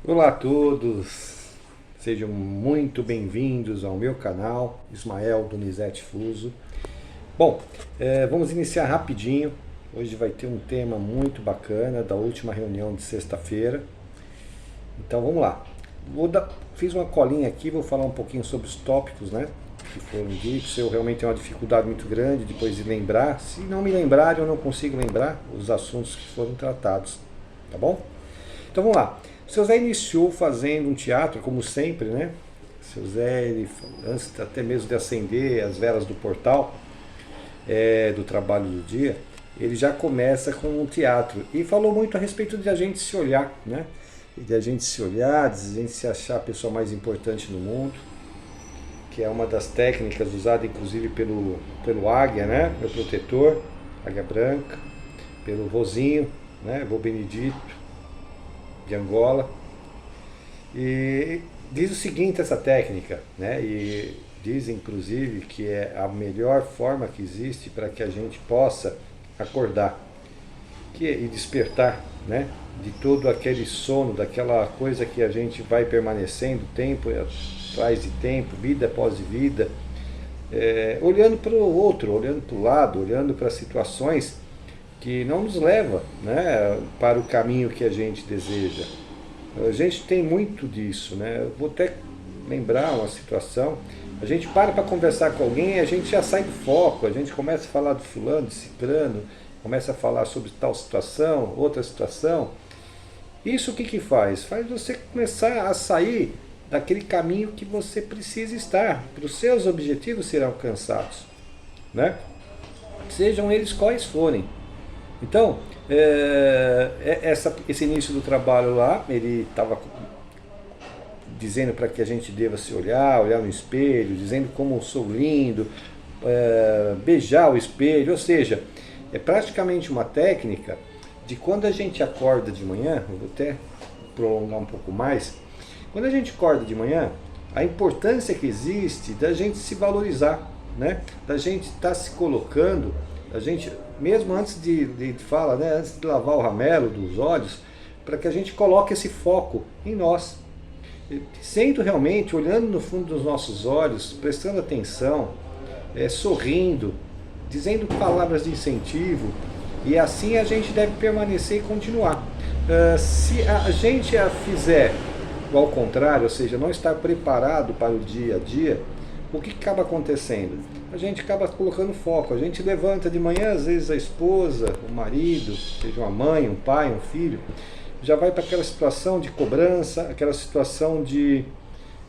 Olá a todos, sejam muito bem-vindos ao meu canal, Ismael Donizete Fuso. Bom, vamos iniciar rapidinho. Hoje vai ter um tema muito bacana da última reunião de sexta-feira. Então vamos lá. Fiz uma colinha aqui, vou falar um pouquinho sobre os tópicos, né? Que foram ditos. Eu realmente tenho uma dificuldade muito grande depois de lembrar. Se não me lembrarem, eu não consigo lembrar os assuntos que foram tratados, tá bom? Então vamos lá. O seu Zé iniciou fazendo um teatro, como sempre, né? O seu Zé, ele, antes até mesmo de acender as velas do portal, do trabalho do dia, ele já começa com um teatro. E falou muito a respeito de a gente se olhar, né? De a gente se olhar, de a gente se achar a pessoa mais importante no mundo, que é uma das técnicas usada inclusive pelo Águia, né? Meu protetor, Águia Branca, pelo Vozinho, né? Vô Benedito, de Angola. E diz o seguinte essa técnica, né? E diz inclusive que é a melhor forma que existe para que a gente possa acordar e despertar, né? De todo aquele sono, daquela coisa que a gente vai permanecendo tempo atrás de tempo, vida após vida, olhando para o outro, olhando para o lado, olhando para situações que não nos leva, né, para o caminho que a gente deseja. A gente tem muito disso, né? Eu vou até lembrar uma situação. A gente para conversar com alguém e a gente já sai do foco, a gente começa a falar de fulano, de ciclano, começa a falar sobre tal situação, outra situação. Isso o que faz? Faz você começar a sair daquele caminho que você precisa estar, para os seus objetivos serem alcançados, né? Sejam eles quais forem. Então, esse início do trabalho lá, ele estava dizendo para que a gente deva se olhar no espelho, dizendo como eu sou lindo, beijar o espelho, ou seja, é praticamente uma técnica de quando a gente acorda de manhã, eu vou até prolongar um pouco mais, quando a gente acorda de manhã, a importância que existe da gente se valorizar, né? Da gente estar se colocando, a gente, mesmo antes de fala, né? Antes de lavar o ramelo dos olhos, para que a gente coloque esse foco em nós. Sendo realmente, olhando no fundo dos nossos olhos, prestando atenção, sorrindo, dizendo palavras de incentivo, e assim a gente deve permanecer e continuar. Se a gente a fizer ao contrário, ou seja, não estar preparado para o dia a dia, o que acaba acontecendo? A gente acaba colocando foco, a gente levanta de manhã, às vezes a esposa, o marido, seja uma mãe, um pai, um filho, já vai para aquela situação de cobrança, aquela situação de,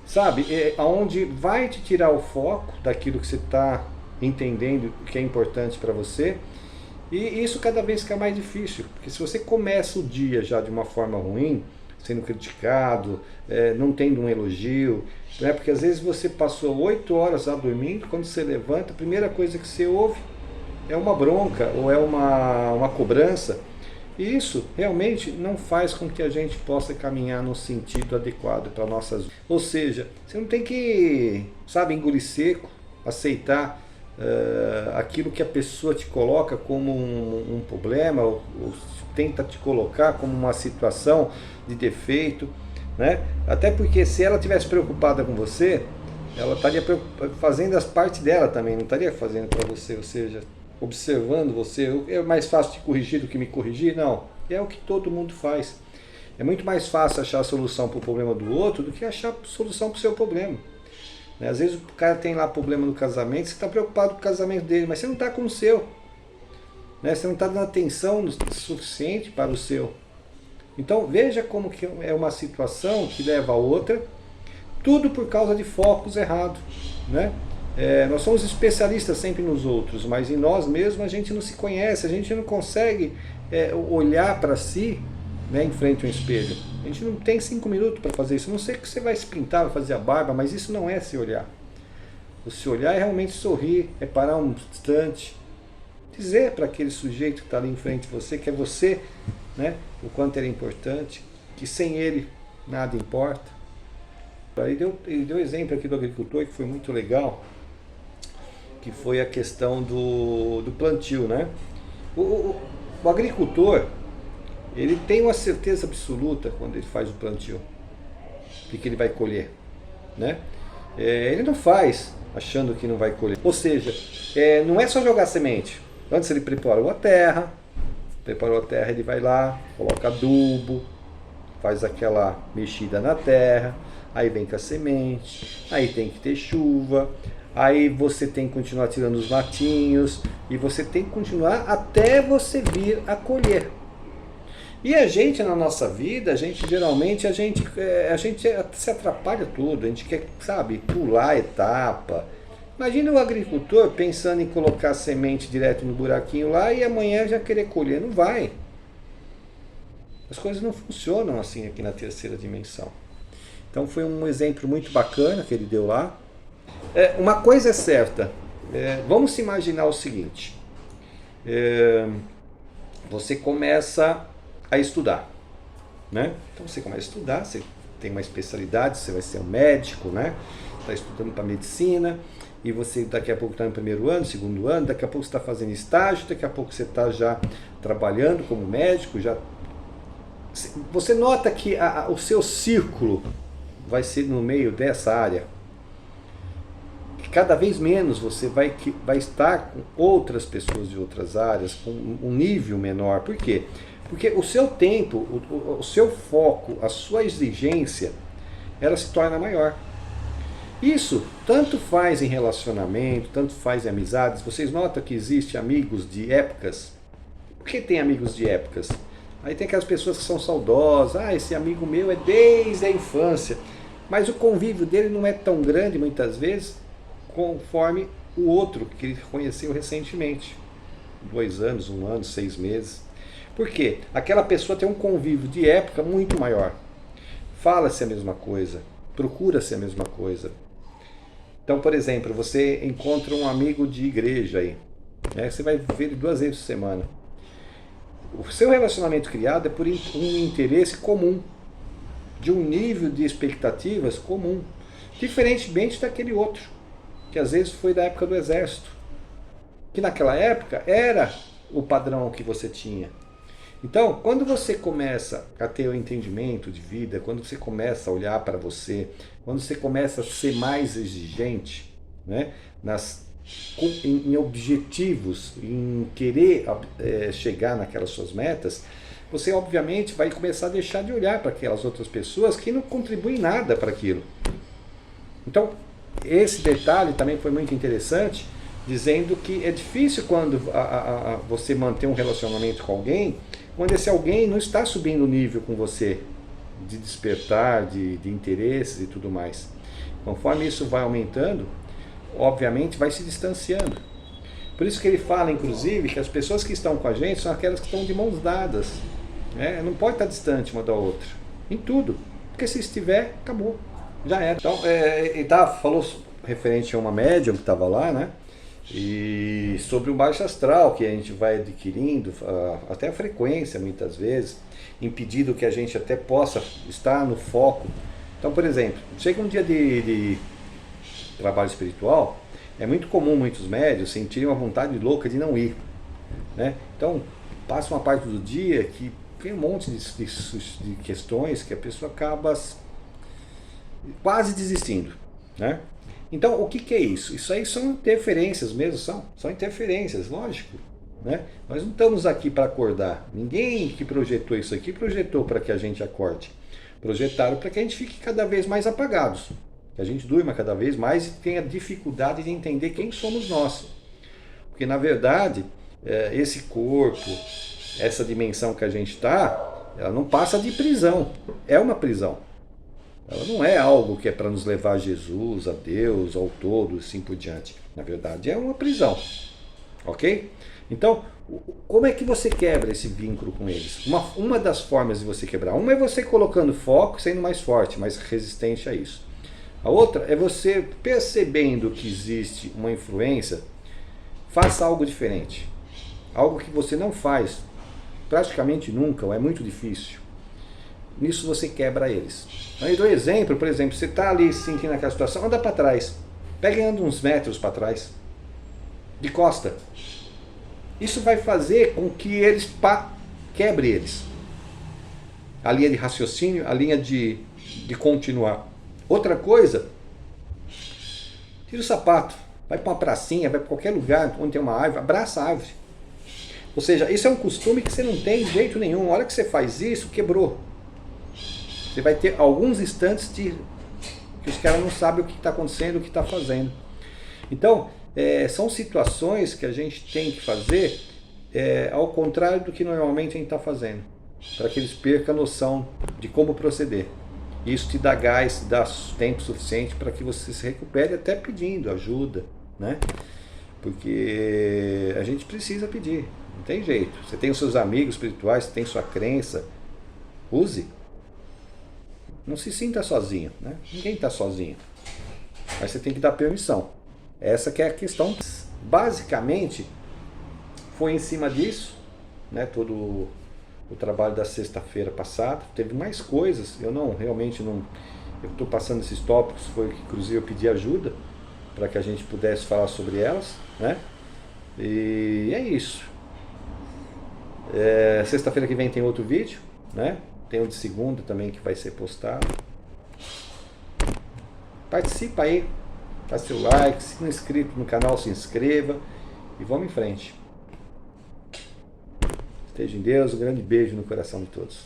sabe, aonde vai te tirar o foco daquilo que você está entendendo que é importante para você, e isso cada vez fica mais difícil, porque se você começa o dia já de uma forma ruim, sendo criticado, não tendo um elogio, né? Porque às vezes você passou 8 horas lá dormindo, quando você levanta, a primeira coisa que você ouve é uma bronca ou é uma cobrança, e isso realmente não faz com que a gente possa caminhar no sentido adequado para nossas vidas. Ou seja, você não tem que, sabe, engolir seco, aceitar aquilo que a pessoa te coloca como um problema, ou tenta te colocar como uma situação de defeito, né? Até porque se ela tivesse preocupada com você, ela estaria fazendo as partes dela também, não estaria fazendo para você, ou seja, observando você. É mais fácil te corrigir do que me corrigir? Não, é o que todo mundo faz. É muito mais fácil achar a solução para o problema do outro do que achar a solução para o seu problema. Às vezes o cara tem lá problema no casamento, você está preocupado com o casamento dele, mas você não está com o seu. Você não está dando atenção suficiente para o seu. Então veja como que é uma situação que leva a outra, tudo por causa de focos errados, né? Nós somos especialistas sempre nos outros, mas em nós mesmos a gente não se conhece, a gente não consegue olhar para si, né, em frente ao espelho. A gente não tem 5 minutos para fazer isso. Não sei que você vai se pintar, vai fazer a barba, mas isso não é se olhar. O se olhar é realmente sorrir, é parar um instante, dizer para aquele sujeito que está ali em frente de você que é você, né, o quanto ele é importante, que sem ele nada importa. Ele deu exemplo aqui do agricultor que foi muito legal, que foi a questão do plantio, né? O agricultor, ele tem uma certeza absoluta quando ele faz o plantio. de que ele vai colher, né? Ele não faz achando que não vai colher. Ou seja, não é só jogar semente. Antes ele preparou a terra, ele vai lá, coloca adubo, faz aquela mexida na terra, aí vem com a semente, aí tem que ter chuva, aí você tem que continuar tirando os matinhos, e você tem que continuar até você vir a colher. E a gente, na nossa vida, geralmente a gente se atrapalha tudo, a gente quer, sabe, pular etapa. Imagina o agricultor pensando em colocar a semente direto no buraquinho lá e amanhã já querer colher. Não vai. As coisas não funcionam assim aqui na terceira dimensão. Então foi um exemplo muito bacana que ele deu lá. Uma coisa é certa, vamos se imaginar o seguinte, você começa a estudar, né? Então você começa a estudar, você tem uma especialidade, você vai ser um médico, né? Está estudando para medicina, e você daqui a pouco está no primeiro ano, segundo ano, daqui a pouco você está fazendo estágio, daqui a pouco você está já trabalhando como médico, você nota que o seu círculo vai ser no meio dessa área. Cada vez menos você vai estar com outras pessoas de outras áreas, com um nível menor. Por quê? Porque o seu tempo, o seu foco, a sua exigência, ela se torna maior. Isso tanto faz em relacionamento, tanto faz em amizades. Vocês notam que existe amigos de épocas? Por que tem amigos de épocas? Aí tem aquelas pessoas que são saudosas. Esse amigo meu é desde a infância. Mas o convívio dele não é tão grande, muitas vezes, conforme o outro que ele conheceu recentemente. 2 anos, 1 ano, 6 meses. Por quê? Aquela pessoa tem um convívio de época muito maior. Fala-se a mesma coisa, procura-se a mesma coisa. Então, por exemplo, você encontra um amigo de igreja aí, né? Você vai ver ele 2 vezes por semana. O seu relacionamento criado é por um interesse comum, de um nível de expectativas comum, diferentemente daquele outro, que às vezes foi da época do exército, que naquela época era o padrão que você tinha. Então, quando você começa a ter o entendimento de vida, quando você começa a olhar para você, quando você começa a ser mais exigente, né, em objetivos, em querer chegar naquelas suas metas, você obviamente vai começar a deixar de olhar para aquelas outras pessoas que não contribuem nada para aquilo. Então, esse detalhe também foi muito interessante, dizendo que é difícil quando você manter um relacionamento com alguém, quando esse alguém não está subindo o nível com você, de despertar, de interesses e tudo mais. Conforme isso vai aumentando, obviamente vai se distanciando. Por isso que ele fala, inclusive, que as pessoas que estão com a gente são aquelas que estão de mãos dadas. Não pode estar distante uma da outra, em tudo. Porque se estiver, acabou, já era. Então, ele falou referente a uma médium que estava lá, né? E sobre o baixo astral que a gente vai adquirindo, até a frequência muitas vezes, impedindo que a gente até possa estar no foco. Então, por exemplo, chega um dia de trabalho espiritual, é muito comum muitos médios sentirem uma vontade louca de não ir, né? Então, passa uma parte do dia que tem um monte de questões que a pessoa acaba quase desistindo, né? Então, o que é isso? Isso aí são interferências mesmo, são interferências, lógico, né? Nós não estamos aqui para acordar. Ninguém que projetou isso aqui projetou para que a gente acorde. Projetaram para que a gente fique cada vez mais apagados, que a gente durma cada vez mais e tenha dificuldade de entender quem somos nós. Porque, na verdade, esse corpo, essa dimensão que a gente está, ela não passa de prisão, é uma prisão. Ela não é algo que é para nos levar a Jesus, a Deus, ao todo, assim por diante. Na verdade, é uma prisão. Ok? Então, como é que você quebra esse vínculo com eles? Uma das formas de você quebrar, uma é você colocando foco, sendo mais forte, mais resistente a isso. A outra é você percebendo que existe uma influência, faça algo diferente. Algo que você não faz praticamente nunca, ou é muito difícil. Nisso você quebra eles. Então, eu dou exemplo, por exemplo, você está ali sentindo aquela situação, anda para trás. Pega e anda uns metros para trás. De costa. Isso vai fazer com que eles quebre eles. a linha de raciocínio, a linha de continuar. Outra coisa, tira o sapato, vai para uma pracinha, vai para qualquer lugar onde tem uma árvore, abraça a árvore. Ou seja, isso é um costume que você não tem de jeito nenhum. A hora que você faz isso, quebrou. Você vai ter alguns instantes que os caras não sabem o que está acontecendo, o que está fazendo. Então, são situações que a gente tem que fazer ao contrário do que normalmente a gente está fazendo, para que eles percam a noção de como proceder. Isso te dá gás, te dá tempo suficiente para que você se recupere, até pedindo ajuda, né? Porque a gente precisa pedir, não tem jeito. Você tem os seus amigos espirituais, você tem sua crença, use. Não se sinta sozinho, né? Ninguém está sozinho. Mas você tem que dar permissão. Essa que é a questão. Basicamente, foi em cima disso, né? Todo o trabalho da sexta-feira passada. Teve mais coisas, eu estou passando esses tópicos, foi que inclusive eu pedi ajuda para que a gente pudesse falar sobre elas, né? E é isso. Sexta-feira que vem tem outro vídeo, né? Tem um de segunda também que vai ser postado. Participa aí, dá seu like, se não é inscrito no canal, se inscreva e vamos em frente. Esteja em Deus, um grande beijo no coração de todos.